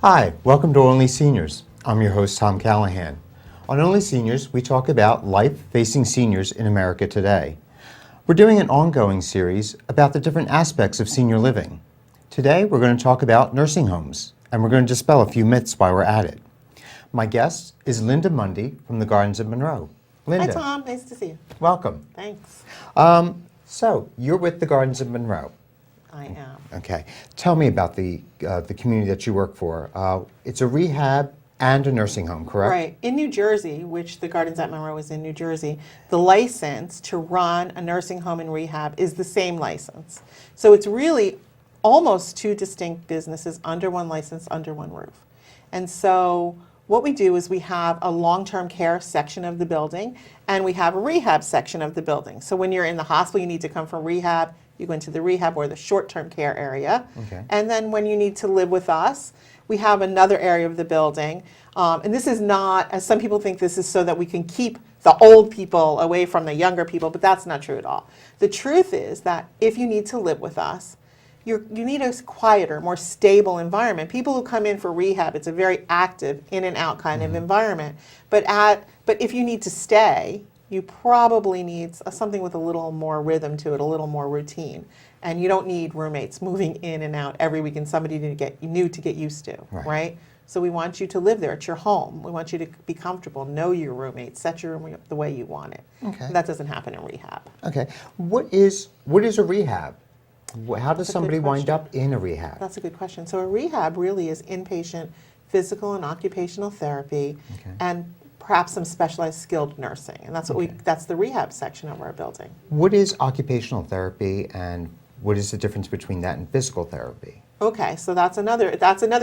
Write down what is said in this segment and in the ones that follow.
Hi, welcome to Only Seniors. I'm your host, Tom Callahan. On Only Seniors, we talk about life facing seniors in America today. We're doing an ongoing series about the different aspects of senior living. Today, we're going to talk about nursing homes, and we're going to dispel a few myths while we're at it. My guest is Linda Mundie from the Gardens of Monroe. Linda. Hi, Tom. Nice to see you. Welcome. Thanks. So, you're with the Gardens of Monroe. I am. Okay. Tell me about the community that you work for. It's a rehab and a nursing home, correct? Right. In New Jersey, which the Gardens at Monroe is in New Jersey, the license to run a nursing home and rehab is the same license. So it's really almost two distinct businesses under one license, under one roof. And so what we do is we have a long-term care section of the building and we have a rehab section of the building. So when you're in the hospital, you need to come from rehab. You go into the rehab or the short-term care area. Okay. And then when you need to live with us, we have another area of the building. And this is not, as some people think, this is so that we can keep the old people away from the younger people, but that's not true at all. The truth is that if you need to live with us, you need a quieter, more stable environment. People who come in for rehab, it's a very active, in and out kind of environment. But if you need to stay, you probably need something with a little more rhythm to it, a little more routine. And you don't need roommates moving in and out every week and somebody to get used to, right? So we want you to live there. It's your home. We want you to be comfortable, know your roommate, set your room up the way you want it. Okay. And that doesn't happen in rehab. Okay. What is a rehab? How does That's a somebody good wind question. up in a rehab? That's a good question. So a rehab really is inpatient physical and occupational therapy and perhaps some specialized skilled nursing. And that's what that's the rehab section of our building. What is occupational therapy and what is the difference between that and physical therapy? Okay, so that's another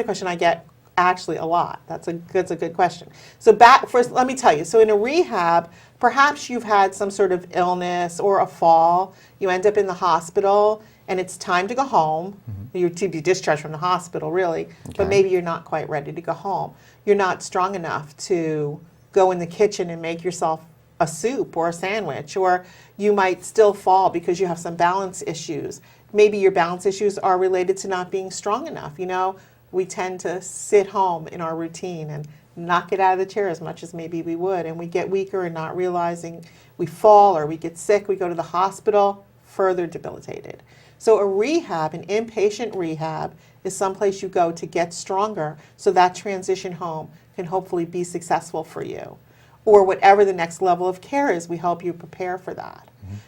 question I get actually a lot. That's a good question. So first, let me tell you. So in a rehab, perhaps you've had some sort of illness or a fall. You end up in the hospital, and it's time to go home. You're to be discharged from the hospital, really, but maybe you're not quite ready to go home. You're not strong enough to go in the kitchen and make yourself a soup or a sandwich, or you might still fall because you have some balance issues. Maybe your balance issues are related to not being strong enough. You know, we tend to sit home in our routine and not get out of the chair as much as maybe we would, and we get weaker and not realizing we fall or we get sick, we go to the hospital, further debilitated. So a rehab, an inpatient rehab, is someplace you go to get stronger so that transition home can hopefully be successful for you. Or whatever the next level of care is, we help you prepare for that.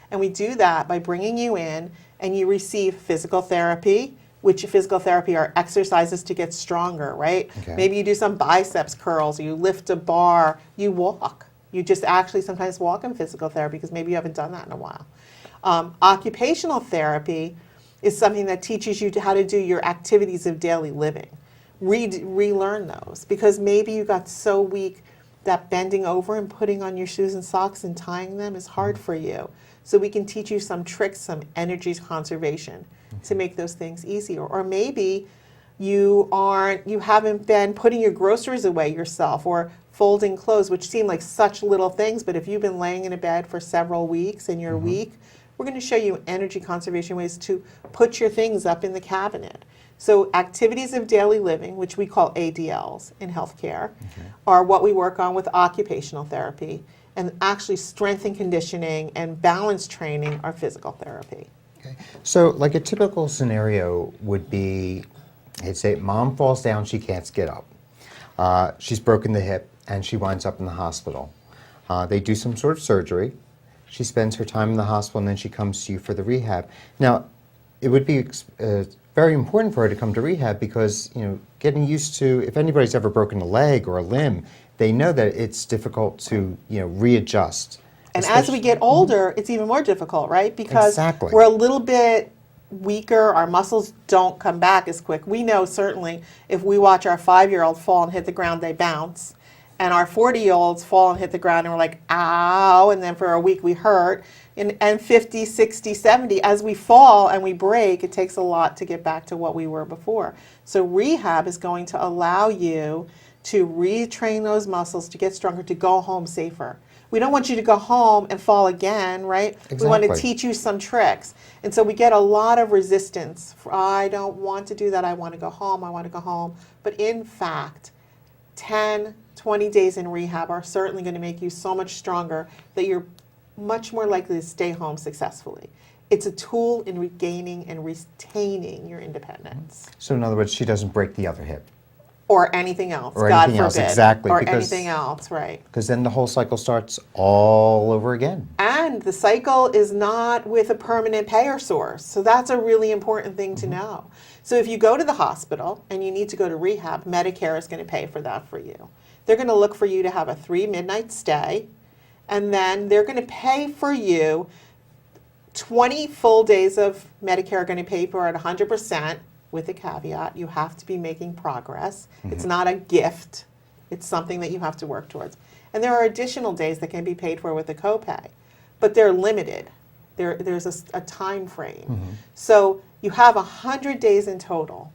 And we do that by bringing you in and you receive physical therapy, which physical therapy are exercises to get stronger, right? Okay. Maybe you do some biceps curls, or you lift a bar, you walk. You just actually sometimes walk in physical therapy because maybe you haven't done that in a while. Occupational therapy is something that teaches you how to do your activities of daily living. Relearn those, because maybe you got so weak that bending over and putting on your shoes and socks and tying them is hard for you. So we can teach you some tricks, some energy conservation to make those things easier. Or maybe you haven't been putting your groceries away yourself or folding clothes, which seem like such little things, but if you've been laying in a bed for several weeks and you're weak, we're going to show you energy conservation ways to put your things up in the cabinet. So activities of daily living, which we call ADLs in healthcare, are what we work on with occupational therapy. And actually strength and conditioning and balance training are physical therapy. Okay. So like a typical scenario would be, I'd say mom falls down, she can't get up. She's broken the hip and she winds up in the hospital. They do some sort of surgery. She spends her time in the hospital and then she comes to you for the rehab. Now, it would be very important for her to come to rehab because, you know, getting used to, if anybody's ever broken a leg or a limb, they know that it's difficult to, you know, readjust. And as we get older, it's even more difficult, right? Because Exactly. we're a little bit weaker, our muscles don't come back as quick. We know certainly if we watch our 5-year-old fall and hit the ground, they bounce. And our 40-year-olds fall and hit the ground and we're like, ow, and then for a week we hurt. And 50, 60, 70, as we fall and we break, it takes a lot to get back to what we were before. So rehab is going to allow you to retrain those muscles to get stronger, to go home safer. We don't want you to go home and fall again, right? We want to Exactly. teach you some tricks. And so we get a lot of resistance. I don't want to do that. I want to go home. I want to go home. But in fact, 10, 20 days in rehab are certainly going to make you so much stronger that you're much more likely to stay home successfully. It's a tool in regaining and retaining your independence. So in other words, she doesn't break the other hip. Or anything else, Or God anything else, forbid. exactly, Or because- anything else, right. Because then the whole cycle starts all over again. And the cycle is not with a permanent payer source. So that's a really important thing to know. So if you go to the hospital and you need to go to rehab, Medicare is going to pay for that for you. They're going to look for you to have a 3 midnight stay, and then they're going to pay for you 20 full days of Medicare are going to pay for at 100%, with a caveat, you have to be making progress. It's not a gift. It's something that you have to work towards. And there are additional days that can be paid for with a copay, but they're limited. There's a time frame. So you have 100 days in total.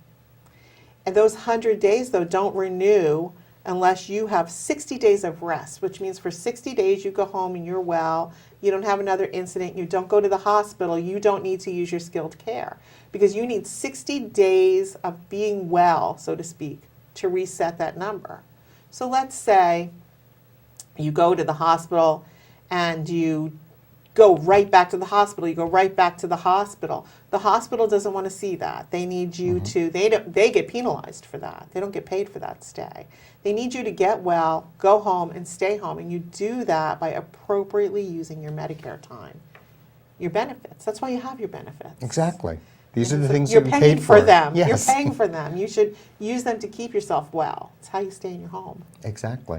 And those 100 days, though, don't renew unless you have 60 days of rest, which means for 60 days you go home and you're well, you don't have another incident, you don't go to the hospital, you don't need to use your skilled care. Because you need 60 days of being well, so to speak, to reset that number. So let's say you go to the hospital and you go right back to the hospital. You go right back to the hospital. The hospital doesn't want to see that. They need you to, they get penalized for that. They don't get paid for that stay. They need you to get well, go home, and stay home. And you do that by appropriately using your Medicare time, your benefits. That's why you have your benefits. Exactly. These are the So things you're that we paying paid for them. Yes. You're paying for them. You should use them to keep yourself well. It's how you stay in your home. Exactly.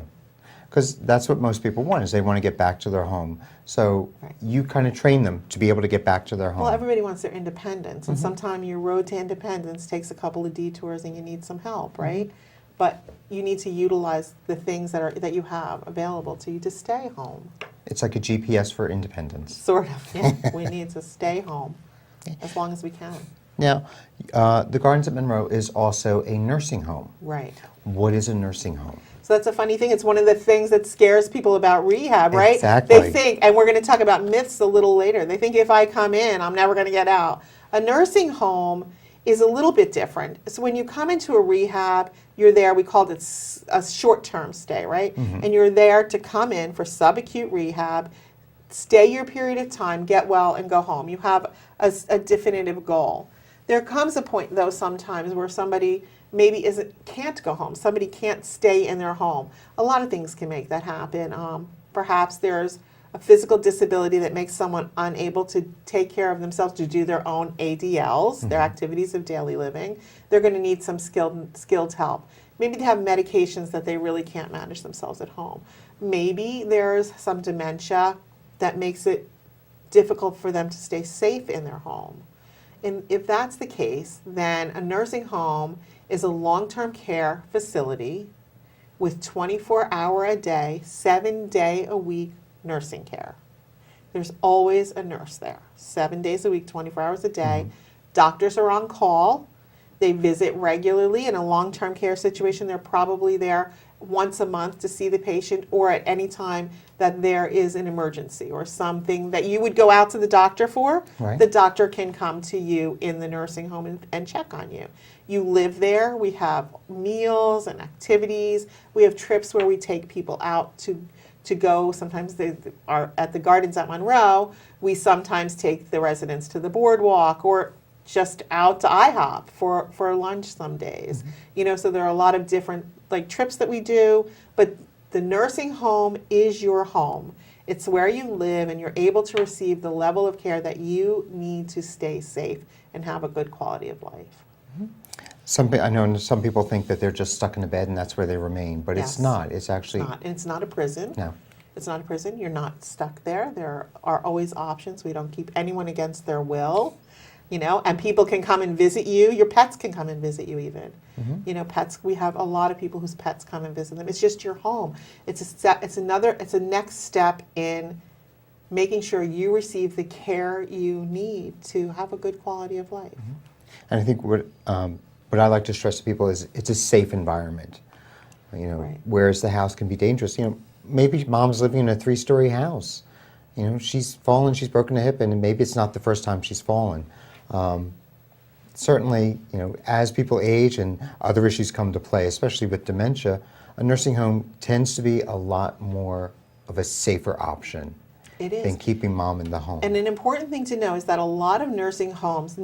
Because that's what most people want, is they want to get back to their home. So Right. you kind of train them to be able to get back to their home. Well, everybody wants their independence, and sometimes your road to independence takes a couple of detours, and you need some help, right? But you need to utilize the things that you have available to you to stay home. It's like a GPS for independence. Sort of. Yeah. We need to stay home as long as we can. Now, the Gardens at Monroe is also a nursing home. Right. What is a nursing home? So that's a funny thing. It's one of the things that scares people about rehab, right? Exactly. They think, and we're going to talk about myths a little later, they think if I come in, I'm never going to get out. A nursing home is a little bit different. So when you come into a rehab, you're there, we called it a short-term stay, right? And you're there to come in for subacute rehab, stay your period of time, get well, and go home. You have a definitive goal. There comes a point, though, sometimes where somebody maybe can't go home. Somebody can't stay in their home. A lot of things can make that happen. Perhaps there's a physical disability that makes someone unable to take care of themselves, to do their own ADLs, their activities of daily living. They're going to need some skilled help. Maybe they have medications that they really can't manage themselves at home. Maybe there's some dementia that makes it difficult for them to stay safe in their home. And if that's the case, then a nursing home is a long-term care facility with 24-hour-a-day, 7-day-a-week nursing care. There's always a nurse there, 7 days a week, 24 hours a day. Doctors are on call. They visit regularly. In a long-term care situation, they're probably there once a month to see the patient, or at any time that there is an emergency or something that you would go out to the doctor for. Right. The doctor can come to you in the nursing home and check on you. You live there. We have meals and activities. We have trips where we take people out to go. Sometimes they are at the Gardens at Monroe. We sometimes take the residents to the boardwalk, or just out to IHOP for lunch some days. So there are a lot of different trips that we do, but the nursing home is your home. It's where you live, and you're able to receive the level of care that you need to stay safe and have a good quality of life. I know some people think that they're just stuck in a bed and that's where they remain, but Yes. it's not. It's actually... It's not. And it's not a prison. No. It's not a prison. You're not stuck there. There are always options. We don't keep anyone against their will, and people can come and visit you. Your pets can come and visit you even. Pets, we have a lot of people whose pets come and visit them. It's just your home. It's a next step in making sure you receive the care you need to have a good quality of life. And I think what I like to stress to people is it's a safe environment. Right. Whereas the house can be dangerous. maybe mom's living in a 3-story house. She's fallen, she's broken a hip, and maybe it's not the first time she's fallen. Certainly, as people age and other issues come to play, especially with dementia, a nursing home tends to be a lot more of a safer option It is. than keeping mom in the home. And an important thing to know is that a lot of nursing homes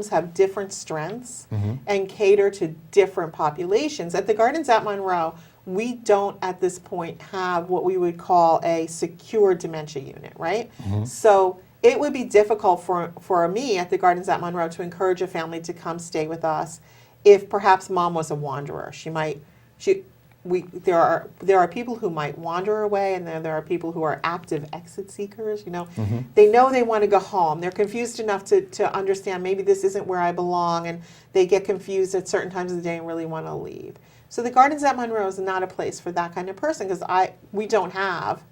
have different strengths and cater to different populations. At the Gardens at Monroe, we don't at this point have what we would call a secure dementia unit, right? So it would be difficult for me at the Gardens at Monroe to encourage a family to come stay with us if perhaps mom was a wanderer. There are people who might wander away, and then there are people who are active exit seekers. They know they want to go home. They're confused enough to understand maybe this isn't where I belong, and they get confused at certain times of the day and really want to leave. So the Gardens at Monroe is not a place for that kind of person because we don't have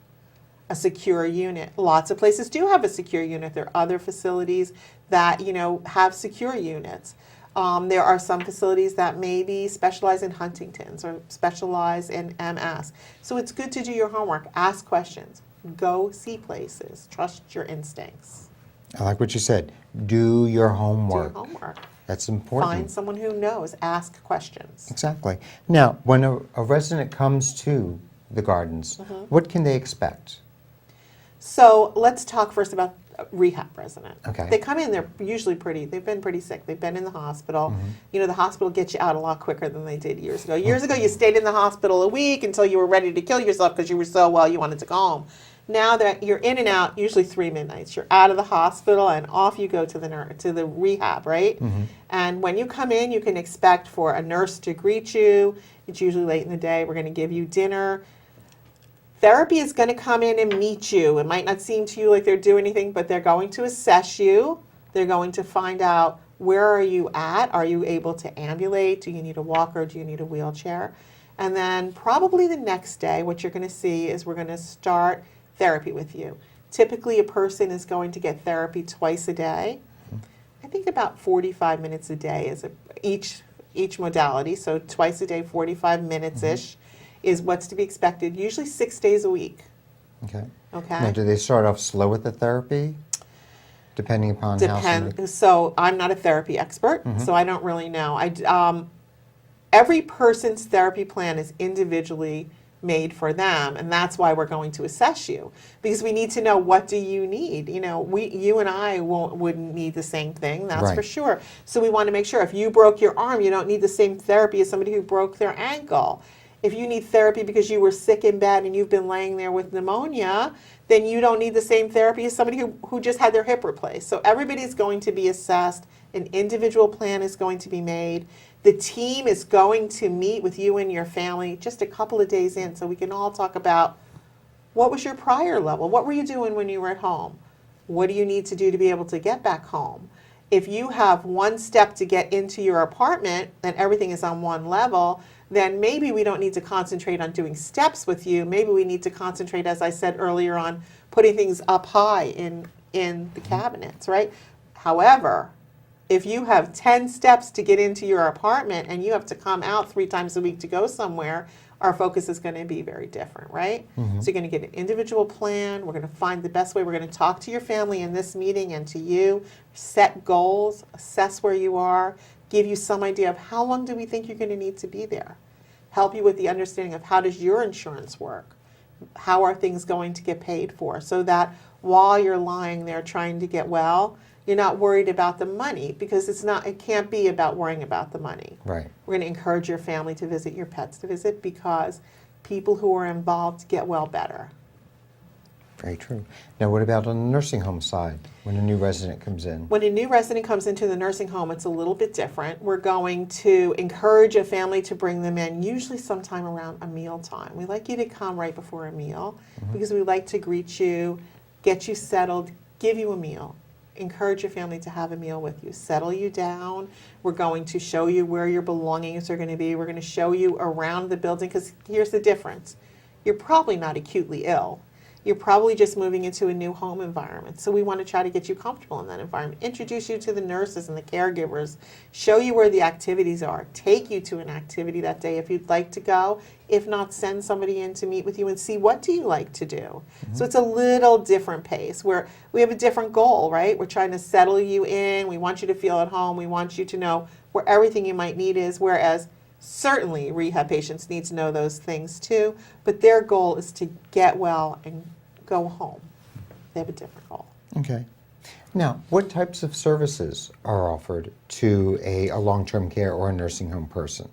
a secure unit. Lots of places do have a secure unit. There are other facilities that have secure units. There are some facilities that maybe specialize in Huntington's or specialize in MS. So it's good to do your homework, ask questions, go see places, trust your instincts. I like what you said. Do your homework. Do your homework. That's important. Find someone who knows, ask questions. Exactly. Now, when a resident comes to the Gardens, what can they expect? So let's talk first about a rehab resident. Okay. They come in, they've been pretty sick. They've been in the hospital. The hospital gets you out a lot quicker than they did years ago. Years ago, you stayed in the hospital a week until you were ready to kill yourself because you were so well you wanted to go home. Now that you're in and out, usually 3 midnights, you're out of the hospital and off you go to the rehab, right? And when you come in, you can expect for a nurse to greet you. It's usually late in the day. We're going to give you dinner. Therapy is going to come in and meet you. It might not seem to you like they're doing anything, but they're going to assess you. They're going to find out where are you at? Are you able to ambulate? Do you need a walker? Do you need a wheelchair? And then probably the next day, what you're going to see is we're going to start therapy with you. Typically, a person is going to get therapy twice a day. I think about 45 minutes a day is each modality. So twice a day, 45 minutes-ish. Is what's to be expected, usually 6 days a week. Okay. Okay. Now, do they start off slow with the therapy, depending upon how somebody... So I'm not a therapy expert, so I don't really know. Every person's therapy plan is individually made for them, and that's why we're going to assess you, because we need to know what do you need. You and I wouldn't need the same thing, that's Right. for sure. So we want to make sure if you broke your arm, you don't need the same therapy as somebody who broke their ankle. If you need therapy because you were sick in bed and you've been laying there with pneumonia, then you don't need the same therapy as somebody who just had their hip replaced. So everybody's going to be assessed. An individual plan is going to be made. The team is going to meet with you and your family just a couple of days in so we can all talk about what was your prior level? What were you doing when you were at home? What do you need to do to be able to get back home? If you have one step to get into your apartment and everything is on one level, then maybe we don't need to concentrate on doing steps with you. Maybe we need to concentrate, as I said earlier, on putting things up high in the cabinets, right? However, if you have 10 steps to get into your apartment and you have to come out 3 times a week to go somewhere, our focus is going to be very different, right? So you're going to get an individual plan. We're going to find the best way. We're going to talk to your family in this meeting and to you, set goals, assess where you are, give you some idea of how long do we think you're going to need to be there, help you with the understanding of how does your insurance work, how are things going to get paid for, so that while you're lying there trying to get well, you're not worried about the money, because it can't be about worrying about the money. Right. We're going to encourage your family to visit, your pets to visit, because people who are involved get well better. Very true. Now, what about on the nursing home side, when a new resident comes in? When a new resident comes into the nursing home, it's a little bit different. We're going to encourage a family to bring them in, usually sometime around a meal time. We like you to come right before a meal, because we like to greet you, get you settled, give you a meal. Encourage your family to have a meal with you, settle you down. We're going to show you where your belongings are going to be. We're going to show you around the building, because here's the difference. You're probably not acutely ill. you're probably just moving into a new home environment. So we want to try to get you comfortable in that environment, introduce you to the nurses and the caregivers, show you where the activities are, take you to an activity that day if you'd like to go. If not, send somebody in to meet with you and see what do you like to do. So it's a little different pace where we have a different goal, right? We're trying to settle you in. We want you to feel at home. We want you to know where everything you might need is, whereas certainly rehab patients need to know those things too, but their goal is to get well and go home. They have a different goal. Okay. Now, what types of services are offered to a long-term care or a nursing home person?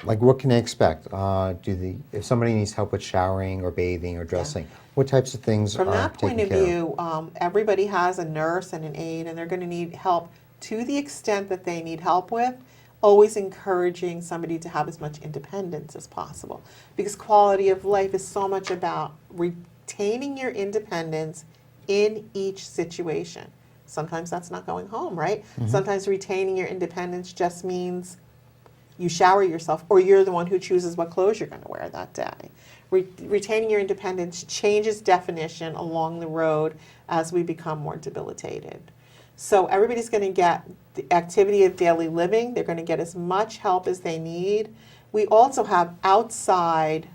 Like, what can they expect? If somebody needs help with showering or bathing or dressing, what types of things From are that point taken of care view, everybody has a nurse and an aide, and they're going to need help to the extent that they need help with, always encouraging somebody to have as much independence as possible. Because quality of life is so much about retaining your independence in each situation. Sometimes that's not going home, right? Sometimes retaining your independence just means you shower yourself, or you're the one who chooses what clothes you're going to wear that day. Retaining your independence changes definition along the road as we become more debilitated. So everybody's going to get the activity of daily living. They're going to get as much help as they need. We also have outside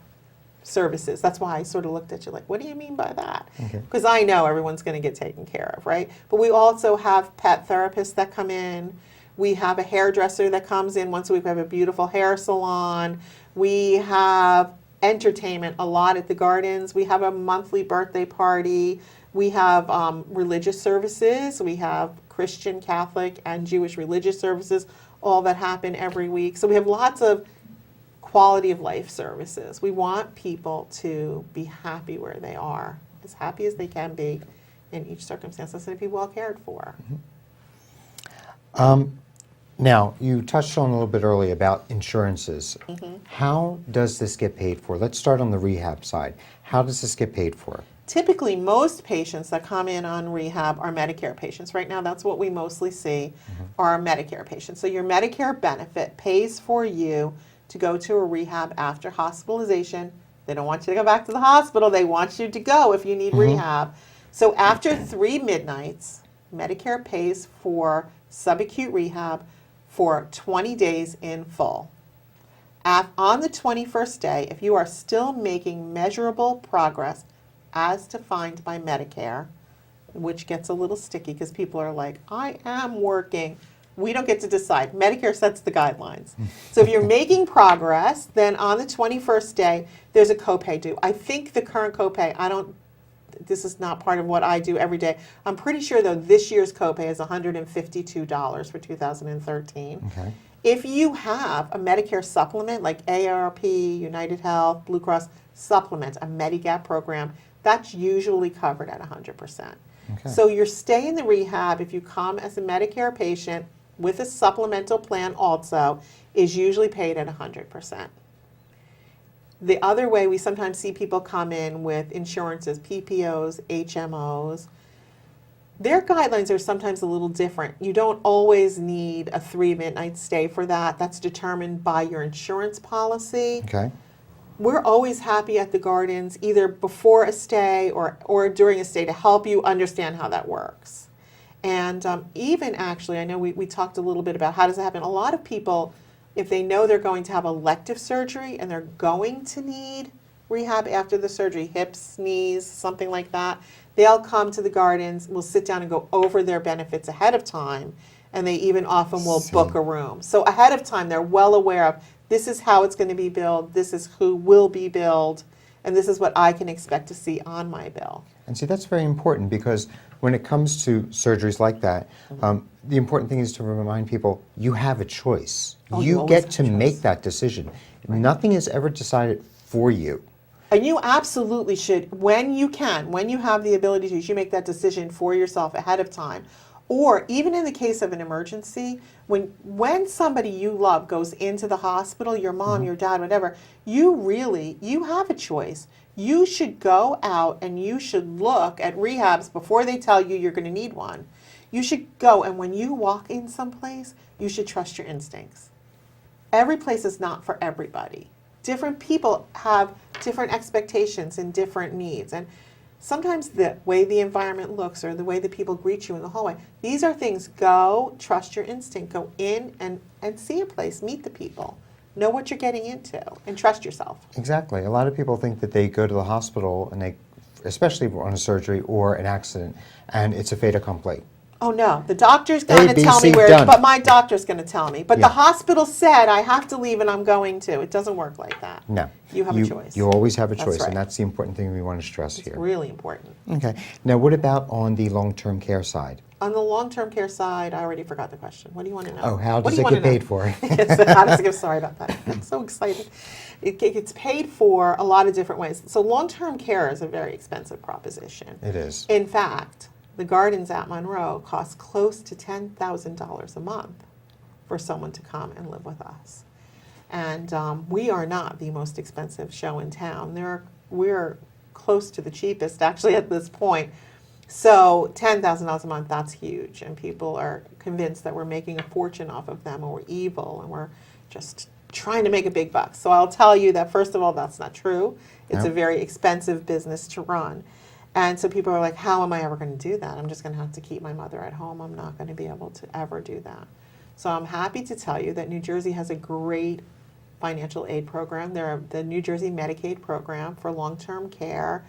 services. That's why I sort of looked at you like, what do you mean by that? Because I know everyone's going to get taken care of, right? But we also have pet therapists that come in. We have a hairdresser that comes in once a week. We have a beautiful hair salon. We have entertainment a lot at the gardens. We have a monthly birthday party. We have religious services. We have Christian, Catholic, and Jewish religious services, all that happen every week. So we have lots of quality of life services. We want people to be happy where they are, as happy as they can be in each circumstance, and to be well cared for. Now, you touched on a little bit earlier about insurances. How does this get paid for? Let's start on the rehab side. How does this get paid for? Typically, most patients that come in on rehab are Medicare patients. Right now, that's what we mostly see are Medicare patients. So your Medicare benefit pays for you to go to a rehab after hospitalization. They don't want you to go back to the hospital. They want you to go if you need rehab. So after 3 midnights, Medicare pays for subacute rehab for 20 days in full. On the 21st day, if you are still making measurable progress as defined by Medicare, which gets a little sticky because people are like, I am working. We don't get to decide. Medicare sets the guidelines. So if you're making progress, then on the 21st day, there's a copay due. I think the current copay, this is not part of what I do every day. I'm pretty sure, though, this year's copay is $152 for 2013. Okay. If you have a Medicare supplement like AARP, United Health, Blue Cross supplement, a Medigap program, that's usually covered at 100%. Okay. So your stay in the rehab, if you come as a Medicare patient with a supplemental plan also, is usually paid at 100%. The other way, we sometimes see people come in with insurances, PPOs, HMOs. Their guidelines are sometimes a little different. You don't always need a 3 midnight stay for that. That's determined by your insurance policy. Okay. We're always happy at the Gardens, either before a stay or during a stay, to help you understand how that works. And even actually, I know we talked a little bit about how does it happen. A lot of people, if they know they're going to have elective surgery and they're going to need rehab after the surgery, hips, knees, something like that, they'll come to the Gardens, we'll sit down and go over their benefits ahead of time, and they even often will book a room. So ahead of time, they're well aware of, this is how it's going to be billed, this is who will be billed, and this is what I can expect to see on my bill. And see, that's very important because when it comes to surgeries like that, the important thing is to remind people you have a choice. Oh, you always get have to a choice. make that decision. Nothing is ever decided for you. And you absolutely should, when you can, when you have the ability to, you should make that decision for yourself ahead of time. Or even in the case of an emergency, when somebody you love goes into the hospital, your mom, your dad, whatever, you have a choice. You should go out and you should look at rehabs before they tell you you're going to need one. You should go, and when you walk in someplace, you should trust your instincts. Every place is not for everybody. different people have different expectations and different needs. And sometimes the way the environment looks or the way that people greet you in the hallway, these are things, go trust your instinct. Go in and see a place, meet the people. Know what you're getting into and trust yourself. Exactly. A lot of people think that they go to the hospital and they, especially on a surgery or an accident, and it's a fait accompli. Oh no, the doctor's going to A, B, tell me C, where, done. but my doctor's going to tell me. But Yeah. the hospital said I have to leave and I'm going to. It doesn't work like that. No. You have a choice. You always have a That's choice, right. and that's the important thing we want to stress It's here. really important. Okay. Now, what about on the long-term care side? On the long-term care side, I already forgot the question. What do you want to know? Oh, how What does do you it wanna get know? paid for? Yes, how does it get, sorry about that. I'm so excited. It gets paid for a lot of different ways. So long-term care is a very expensive proposition. It is. In fact, the gardens at Monroe cost close to $10,000 a month for someone to come and live with us. And we are not the most expensive show in town. We're close to the cheapest, actually, at this point. So $10,000 a month, that's huge. And people are convinced that we're making a fortune off of them, or we're evil, and we're just trying to make a big buck. So I'll tell you that, first of all, that's not true. It's No. a very expensive business to run. And so people are like, how am I ever going to do that? I'm just going to have to keep my mother at home. I'm not going to be able to ever do that. So I'm happy to tell you that New Jersey has a great financial aid program. The New Jersey Medicaid program for long-term care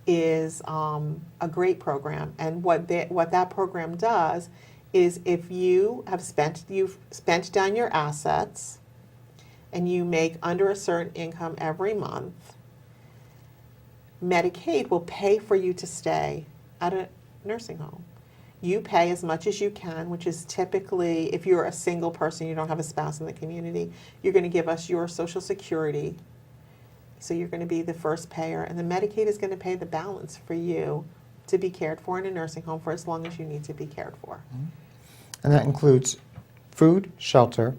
is a great program. And what that program does is, if you've spent down your assets and you make under a certain income every month, Medicaid will pay for you to stay at a nursing home. You pay as much as you can, which is typically, if you're a single person, you don't have a spouse in the community, you're going to give us your Social Security. So you're going to be the first payer, and the Medicaid is going to pay the balance for you to be cared for in a nursing home for as long as you need to be cared for. And that includes food, shelter,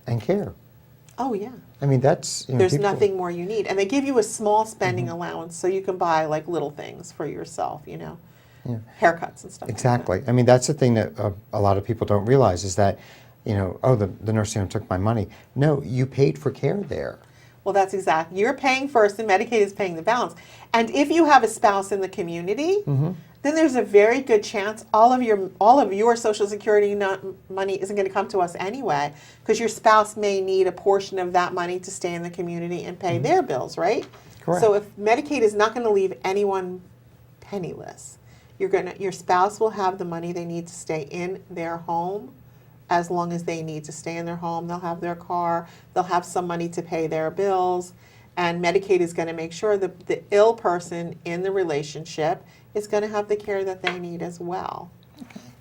and care. Oh, yeah. I mean, that's, There's people- nothing more you need. And they give you a small spending allowance so you can buy like little things for yourself, Yeah. haircuts and stuff. Exactly. I mean, that's the thing that a lot of people don't realize is that, oh, the nursing home took my money. No, you paid for care there. Well, that's exactly. You're paying first, and Medicaid is paying the balance. And if you have a spouse in the community, then there's a very good chance all of your Social Security money isn't going to come to us anyway, because your spouse may need a portion of that money to stay in the community and pay their bills, right? Correct. So if Medicaid is not going to leave anyone penniless, your spouse will have the money they need to stay in their home. As long as they need to stay in their home, they'll have their car, they'll have some money to pay their bills, and Medicaid is going to make sure that the ill person in the relationship is going to have the care that they need as well.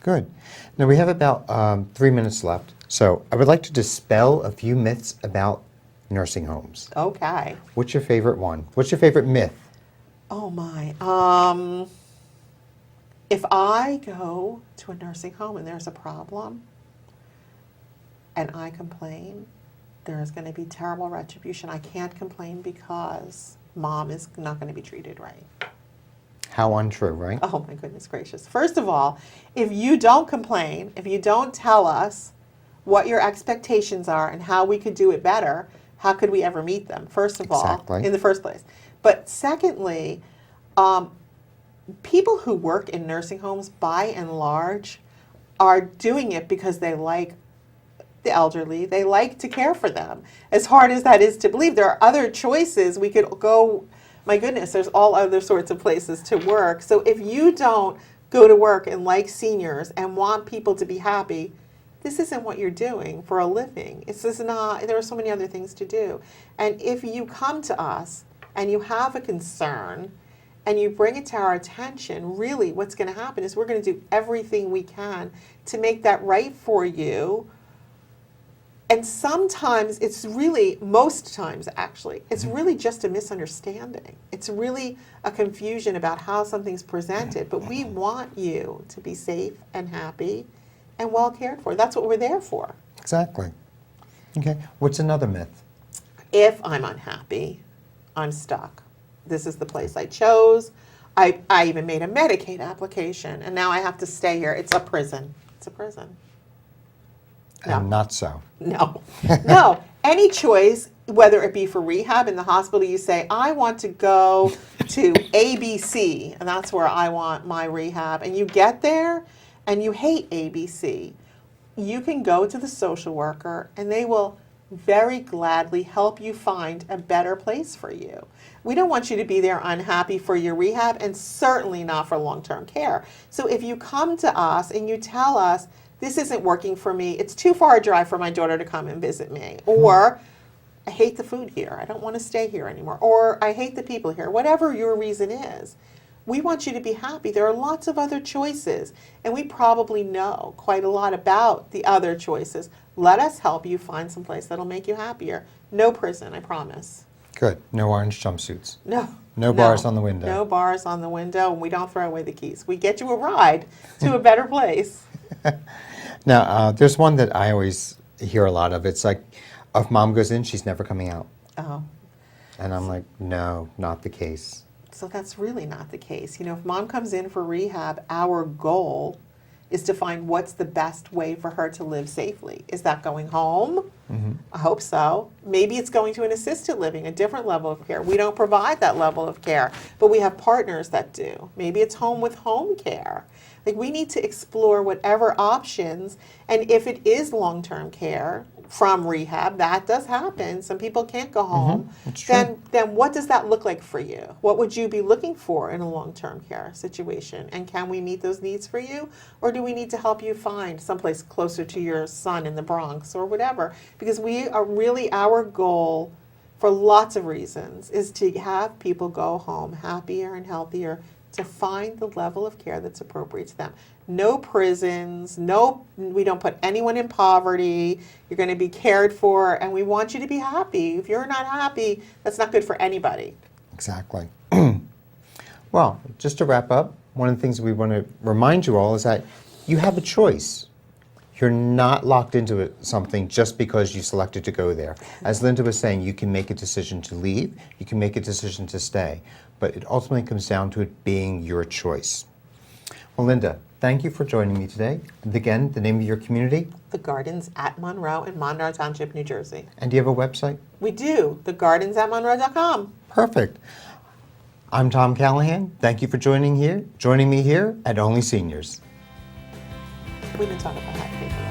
Good. Now, we have about 3 minutes left, so I would like to dispel a few myths about nursing homes. Okay. What's your favorite one? What's your favorite myth? Oh my. If I go to a nursing home and there's a problem and I complain, there is going to be terrible retribution. I can't complain because mom is not going to be treated right. How untrue, right? Oh my goodness gracious. First of all, if you don't complain, if you don't tell us what your expectations are and how we could do it better, how could we ever meet them? First of all, Exactly. in the first place. But secondly, people who work in nursing homes, by and large, are doing it because they like the elderly. They like to care for them. As hard as that is to believe, there are other choices. We could go, my goodness, there's all other sorts of places to work. So if you don't go to work and like seniors and want people to be happy, this isn't what you're doing for a living. This is not, there are so many other things to do. And if you come to us and you have a concern and you bring it to our attention, really what's going to happen is we're going to do everything we can to make that right for you. And sometimes it's really, most times actually, it's really just a misunderstanding. It's really a confusion about how something's presented. But we want you to be safe and happy and well cared for. That's what we're there for. Exactly. Okay. What's another myth? If I'm unhappy, I'm stuck. This is the place I chose. I even made a Medicaid application, and now I have to stay here. It's a prison. It's a prison. No. And not so. No. No. Any choice whether it be for rehab in the hospital, you say, I want to go to ABC, and that's where I want my rehab. And you get there and you hate ABC. You can go to the social worker and they will very gladly help you find a better place for you. We don't want you to be there unhappy for your rehab, and certainly not for long-term care. So if you come to us and you tell us, this isn't working for me, it's too far a drive for my daughter to come and visit me, or I hate the food here, I don't want to stay here anymore, or I hate the people here, whatever your reason is, we want you to be happy. There are lots of other choices, and we probably know quite a lot about the other choices. Let us help you find some place that'll make you happier. No prison, I promise. Good. No orange jumpsuits. No. No bars on the window. No bars on the window, and we don't throw away the keys. We get you a ride to a better place. Now, there's one that I always hear a lot of. It's like, if mom goes in, she's never coming out. Oh. And I'm like, no, not the case. So that's really not the case. You know, if mom comes in for rehab, our goal is to find what's the best way for her to live safely. Is that going home? Mm-hmm. I hope so. Maybe it's going to an assisted living, a different level of care. We don't provide that level of care, but we have partners that do. Maybe it's home with home care. Like, we need to explore whatever options, and if it is long-term care from rehab, that does happen. Some people can't go home. That's true. Then what does that look like for you? What would you be looking for in a long-term care situation? And can we meet those needs for you? Or do we need to help you find someplace closer to your son in the Bronx or whatever? Because we are really, our goal for lots of reasons is to have people go home happier and healthier, to find the level of care that's appropriate to them. No prisons, we don't put anyone in poverty. You're going to be cared for, and we want you to be happy. If you're not happy, that's not good for anybody. Exactly. Well, just to wrap up, one of the things we want to remind you all is that you have a choice. You're not locked into something just because you selected to go there. As Linda was saying, you can make a decision to leave, you can make a decision to stay, but it ultimately comes down to it being your choice. Well, Linda, thank you for joining me today. And again, the name of your community? The Gardens at Monroe in Monroe Township, New Jersey. And do you have a website? We do, thegardensatmonroe.com. Perfect. I'm Tom Callahan. Thank you for joining me here at Only Seniors. We didn't talk about happy.